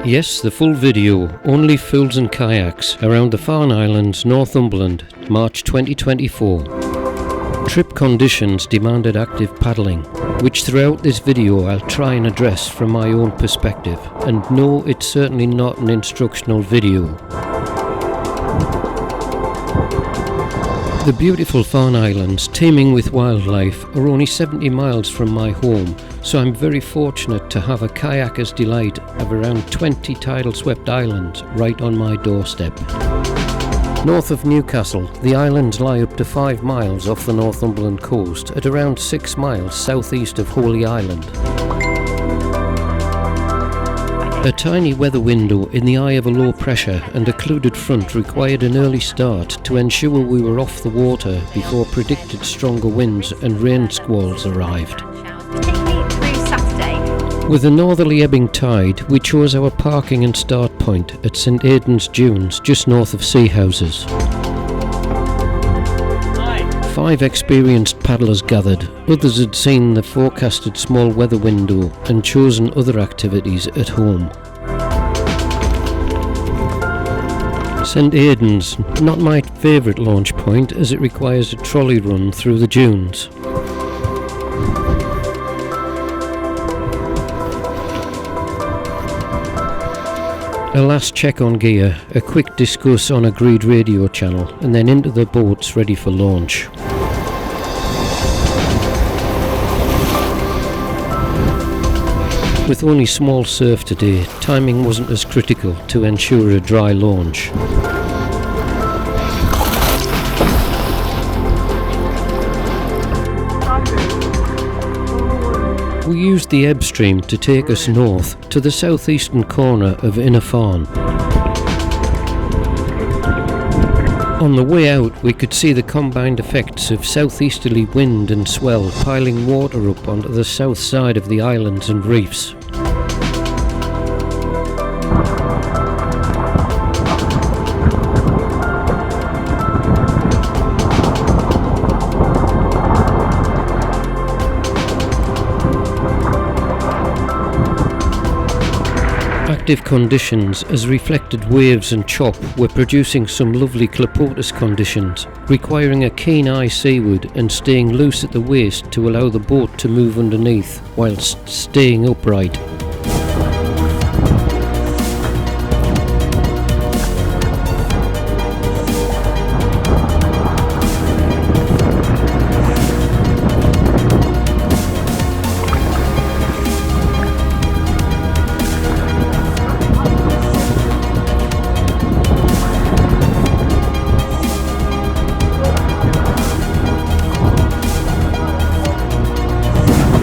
Yes, the full video, only fools and kayaks, around the Farne Islands, Northumberland, March 2024. Trip conditions demanded active paddling, which throughout this video I'll try and address from my own perspective, and no, it's certainly not an instructional video. The beautiful Farne Islands, teeming with wildlife, are only 70 miles from my home, so I'm very fortunate to have a kayaker's delight of around 20 tidal swept islands right on my doorstep. North of Newcastle, the islands lie up to 5 miles off the Northumberland coast at around 6 miles southeast of Holy Island. A tiny weather window in the eye of a low pressure and occluded front required an early start to ensure we were off the water before predicted stronger winds and rain squalls arrived. With a northerly ebbing tide, we chose our parking and start point at St Aidan's Dunes, just north of Seahouses. 5 experienced paddlers gathered. Others had seen the forecasted small weather window and chosen other activities at home. St Aidan's, not my favourite launch point as it requires a trolley run through the dunes. A last check on gear, a quick discuss on agreed radio channel, and then into the boats ready for launch. With only small surf today, timing wasn't as critical to ensure a dry launch. We used the ebb stream to take us north to the southeastern corner of Inner Farne. On the way out, we could see the combined effects of southeasterly wind and swell piling water up onto the south side of the islands and reefs. Active conditions as reflected waves and chop were producing some lovely clapotis conditions, requiring a keen eye seaward and staying loose at the waist to allow the boat to move underneath whilst staying upright.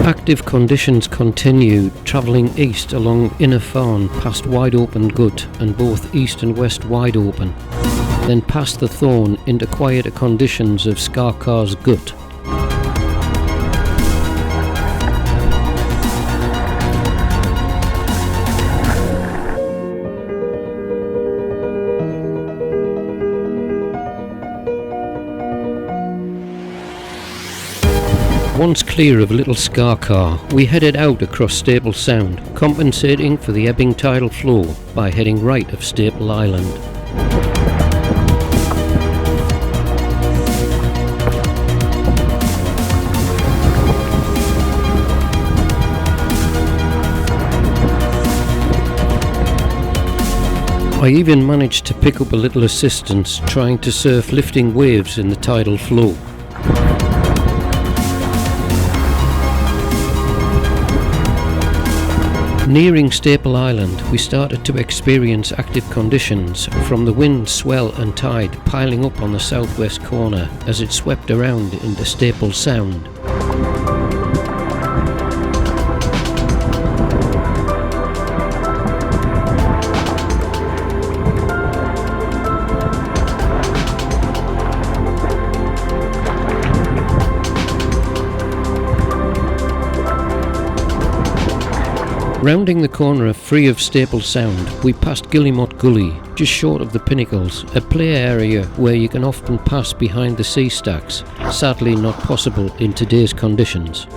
Active conditions continued, travelling east along Inner Farne past Wide Open Gut and both east and west Wide Open, then past the Thorn into quieter conditions of Scarcar's Gut. Once clear of Little Scarcar, we headed out across Staple Sound, compensating for the ebbing tidal flow by heading right of Staple Island. I even managed to pick up a little assistance trying to surf lifting waves in the tidal flow. Nearing Staple Island, we started to experience active conditions from the wind, swell and tide piling up on the southwest corner as it swept around into Staple Sound. Rounding the corner of Free of Staple Sound, we passed Guillemot Gully, just short of the Pinnacles, a play area where you can often pass behind the sea stacks, sadly not possible in today's conditions.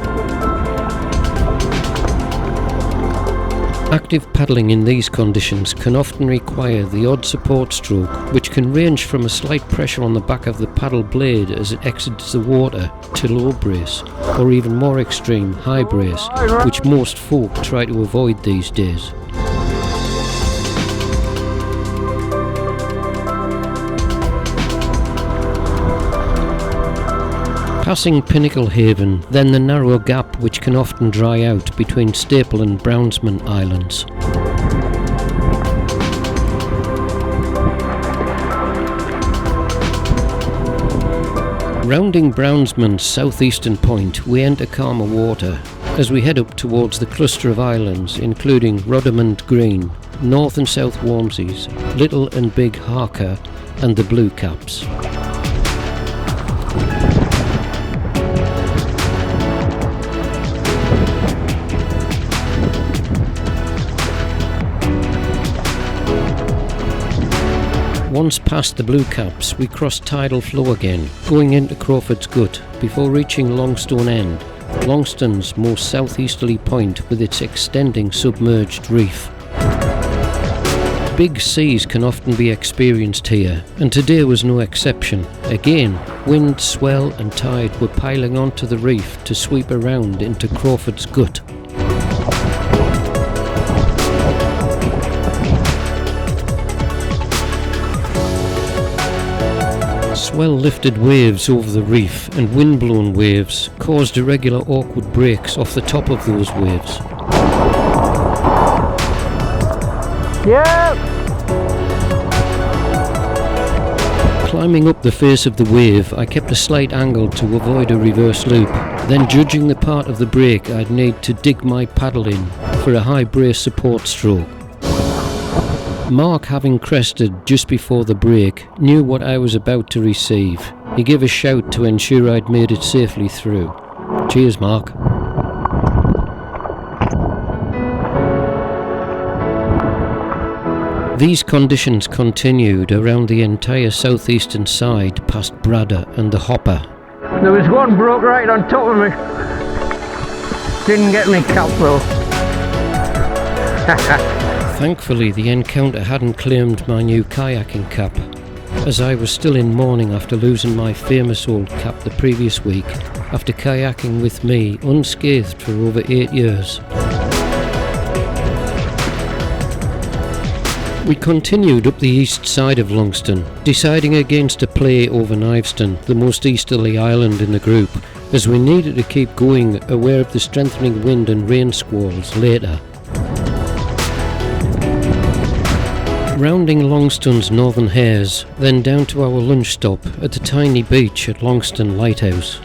Active paddling in these conditions can often require the odd support stroke, which can range from a slight pressure on the back of the paddle blade as it exits the water to low brace, or even more extreme, high brace, which most folk try to avoid these days. Passing Pinnacle Haven, then the narrow gap which can often dry out between Staple and Brownsman Islands. Rounding Brownsman's southeastern point, we enter calmer water as we head up towards the cluster of islands including Roddermund Green, North and South Walmsies, Little and Big Harker and the Blue Caps. Once past the Blue Caps, we cross Tidal flow again, going into Crawford's Gut before reaching Longstone End, Longstone's most southeasterly point with its extending submerged reef. Big seas can often be experienced here, and today was no exception. Again, wind, swell and tide were piling onto the reef to sweep around into Crawford's Gut. Swell-lifted waves over the reef and wind-blown waves caused irregular awkward breaks off the top of those waves. Yeah. Climbing up the face of the wave, I kept a slight angle to avoid a reverse loop, then judging the part of the break I'd need to dig my paddle in for a high brace support stroke. Mark, having crested just before the break, knew what I was about to receive. He gave a shout to ensure I'd made it safely through. Cheers, Mark. These conditions continued around the entire southeastern side past Bradder and the Hopper. There was one broke right on top of me. Didn't get me cap though. Thankfully, the encounter hadn't claimed my new kayaking cap, as I was still in mourning after losing my famous old cap the previous week, after kayaking with me unscathed for over 8 years. We continued up the east side of Longstone, deciding against a play over Kniveston, the most easterly island in the group, as we needed to keep going, aware of the strengthening wind and rain squalls later. Rounding Longstone's northern hares, then down to our lunch stop at the tiny beach at Longstone Lighthouse.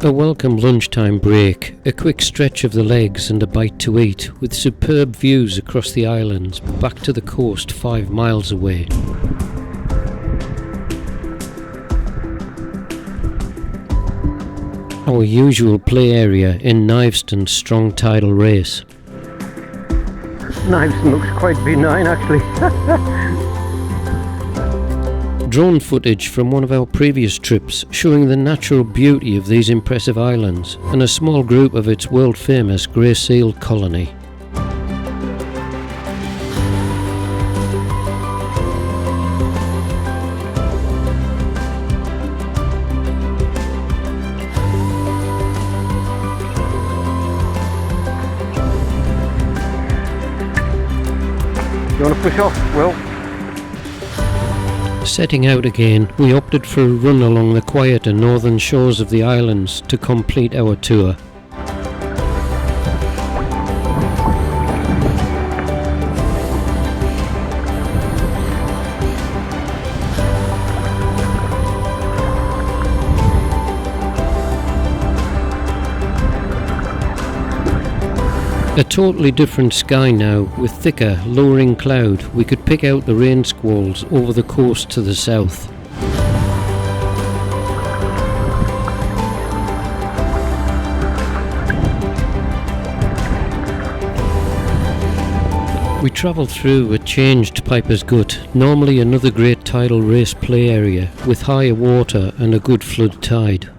A welcome lunchtime break, a quick stretch of the legs and a bite to eat, with superb views across the islands, back to the coast 5 miles away. Our usual play area in Knivestone's strong tidal race. Kniveston looks quite benign actually. Drone footage from one of our previous trips showing the natural beauty of these impressive islands and a small group of its world-famous grey seal colony. You want to push off, Will? Setting out again, we opted for a run along the quieter northern shores of the islands to complete our tour. A totally different sky now, with thicker, lowering cloud. We could pick out the rain squalls over the coast to the south. We travelled through a changed Piper's Gut, normally another great tidal race play area with higher water and a good flood tide.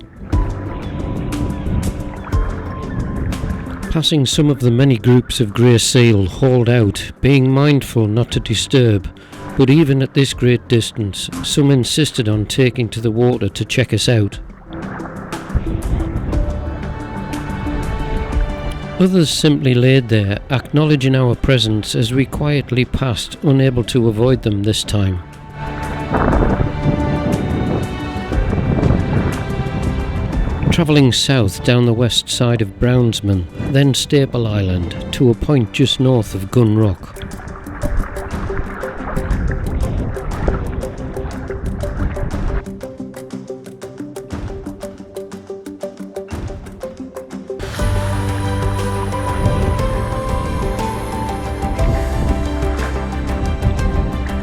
Passing some of the many groups of grey seal hauled out, being mindful not to disturb, but even at this great distance, some insisted on taking to the water to check us out. Others simply laid there, acknowledging our presence as we quietly passed, unable to avoid them this time. Travelling south down the west side of Brownsman, then Staple Island, to a point just north of Gun Rock.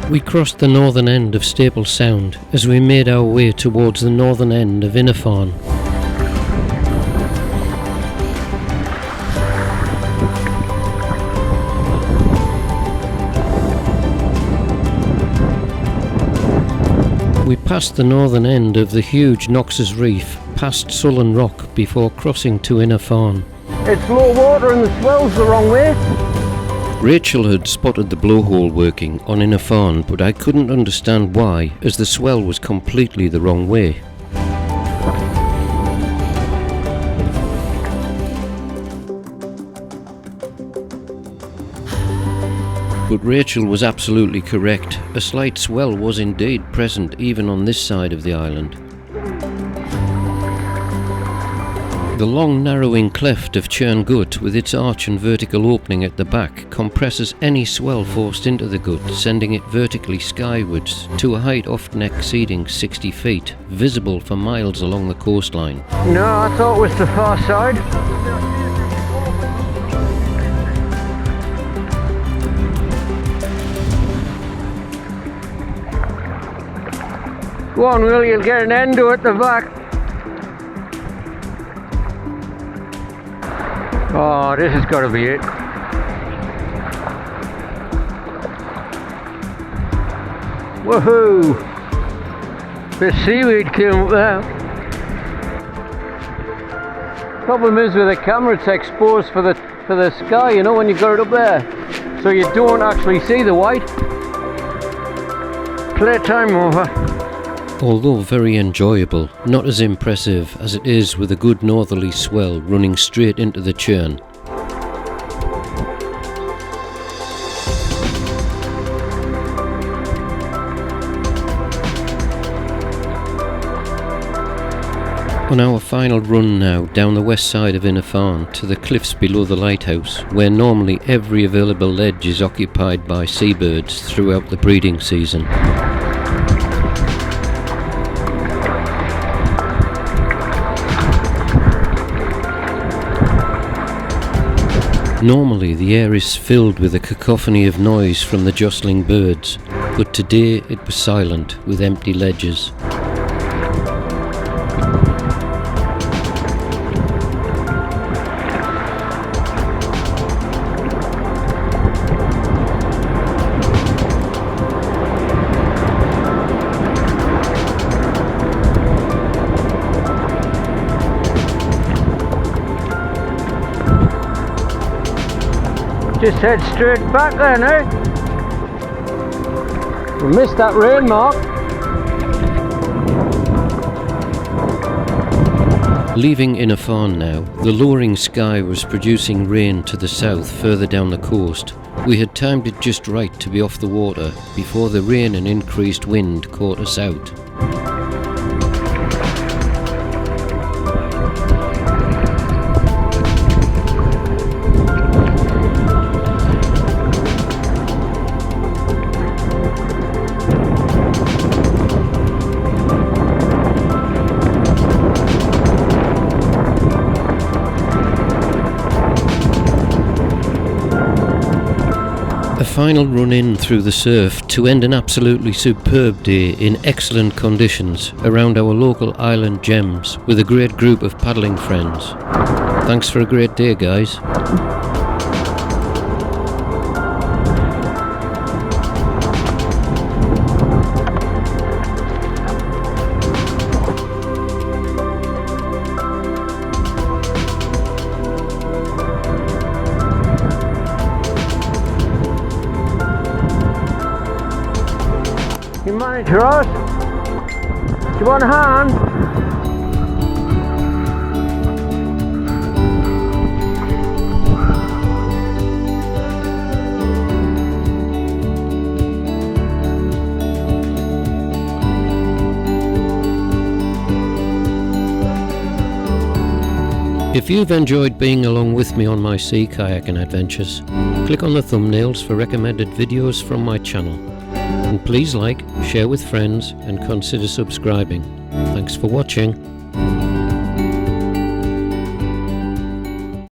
We crossed the northern end of Staple Sound as we made our way towards the northern end of Inner Farne. We passed the northern end of the huge Knox's Reef, past Sullen Rock before crossing to Inner Farne. It's low water and the swell's the wrong way. Rachel had spotted the blowhole working on Inner Farne, but I couldn't understand why, as the swell was completely the wrong way. But Rachel was absolutely correct. A slight swell was indeed present even on this side of the island. The long narrowing cleft of Churn Gut, with its arch and vertical opening at the back, compresses any swell forced into the gut, sending it vertically skywards to a height often exceeding 60 feet, visible for miles along the coastline. No, I thought it was the far side. Go on, Will, you'll get an endo at the back. Oh, this has got to be it. Woohoo! The seaweed came up there. Problem is with the camera, it's exposed for the sky, you know, when you got it up there. So you don't actually see the white. Playtime over. Although very enjoyable, not as impressive as it is with a good northerly swell running straight into the churn. On our final run now down the west side of Inner Farne to the cliffs below the lighthouse, where normally every available ledge is occupied by seabirds throughout the breeding season. Normally the air is filled with a cacophony of noise from the jostling birds, but today it was silent with empty ledges. Just head straight back then, eh? We missed that rain mark. Leaving Inner Farne now, the lowering sky was producing rain to the south further down the coast. We had timed it just right to be off the water before the rain and increased wind caught us out. Final run in through the surf to end an absolutely superb day in excellent conditions around our local island gems with a great group of paddling friends. Thanks for a great day, guys. manage, Ross? Do you want a hand? If you've enjoyed being along with me on my sea kayaking adventures, click on the thumbnails for recommended videos from my channel. And please like, share with friends and consider subscribing. Thanks for watching.